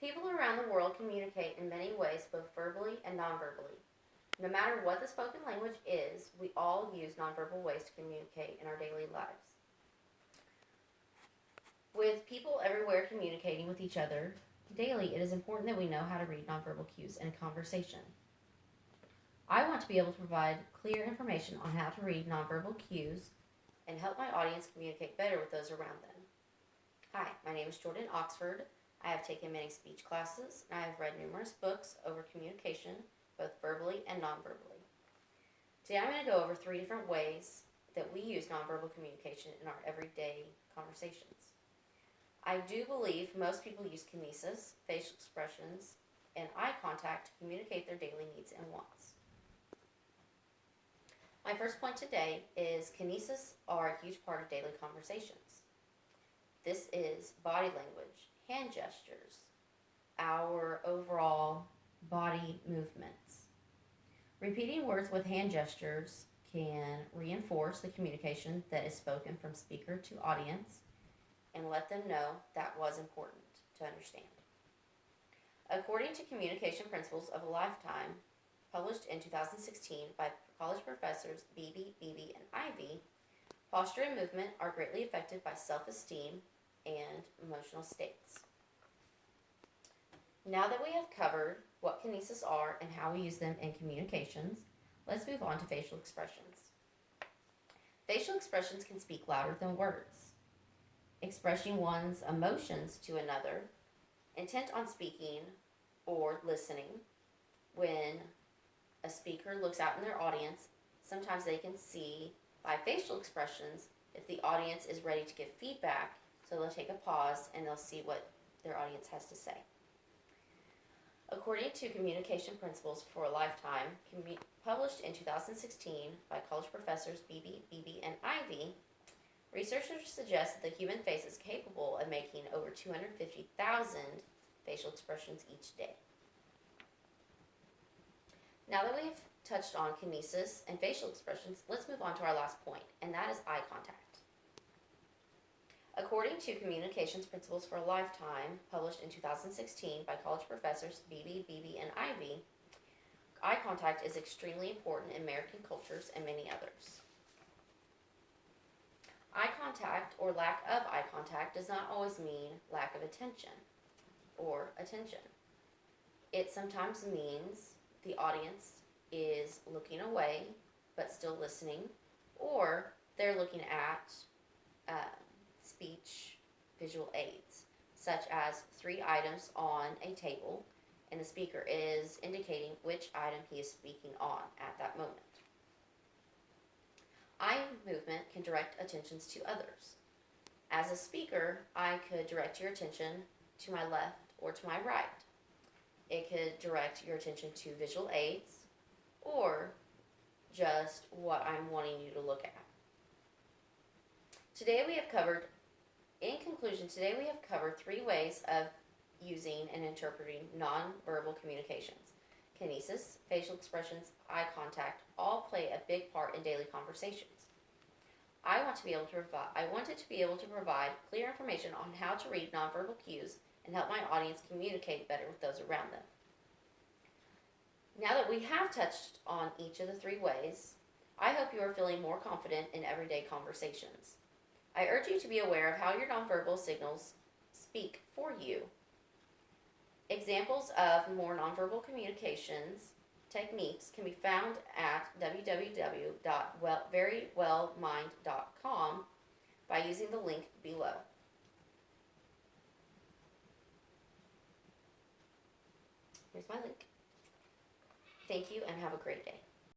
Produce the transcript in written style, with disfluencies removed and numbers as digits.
People around the world communicate in many ways, both verbally and nonverbally. No matter what the spoken language is, we all use nonverbal ways to communicate in our daily lives. With people everywhere communicating with each other daily, it is important that we know how to read nonverbal cues in a conversation. I want to be able to provide clear information on how to read nonverbal cues and help my audience communicate better with those around them. Hi, my name is Jordyn Oxford. I have taken many speech classes and I have read numerous books over communication, both verbally and nonverbally. Today I'm going to go over 3 different ways that we use nonverbal communication in our everyday conversations. I do believe most people use kinesis, facial expressions, and eye contact to communicate their daily needs and wants. My first point today is kinesis are a huge part of daily conversations. This is body language, hand gestures, our overall body movements. Repeating words with hand gestures can reinforce the communication that is spoken from speaker to audience and let them know that was important to understand. According to Communication Principles of a Lifetime, published in 2016 by college professors Beebe, and Ivy, posture and movement are greatly affected by self-esteem and emotional states. Now that we have covered what kinesis are and how we use them in communications, let's move on to facial expressions. Facial expressions can speak louder than words. Expressing one's emotions to another, intent on speaking or listening. When a speaker looks out in their audience, sometimes they can see by facial expressions if the audience is ready to give feedback, so they'll take a pause and they'll see what their audience has to say. According to Communication Principles for a Lifetime, published in 2016 by college professors Beebe, and Ivy, researchers suggest that the human face is capable of making over 250,000 facial expressions each day. Now that we've touched on kinesis and facial expressions, let's move on to our last point, and that is eye contact. According to Communications Principles for a Lifetime, published in 2016 by college professors Beebe, and Ivy, eye contact is extremely important in American cultures and many others. Eye contact or lack of eye contact does not always mean lack of attention or attention. It sometimes means the audience is looking away but still listening, or they're looking at speech visual aids, such as 3 items on a table, and the speaker is indicating which item he is speaking on at that moment. Eye movement can direct attentions to others. As a speaker, I could direct your attention to my left or to my right. It could direct your attention to visual aids or just what I'm wanting you to look at. In conclusion, today we have covered 3 ways of using and interpreting nonverbal communications. Kinesis, facial expressions, eye contact all play a big part in daily conversations. I wanted to be able to provide clear information on how to read nonverbal cues and help my audience communicate better with those around them. Now that we have touched on each of the 3 ways, I hope you are feeling more confident in everyday conversations. I urge you to be aware of how your nonverbal signals speak for you. Examples of more nonverbal communications techniques can be found at www.verywellmind.com by using the link below. Here's my link. Thank you and have a great day.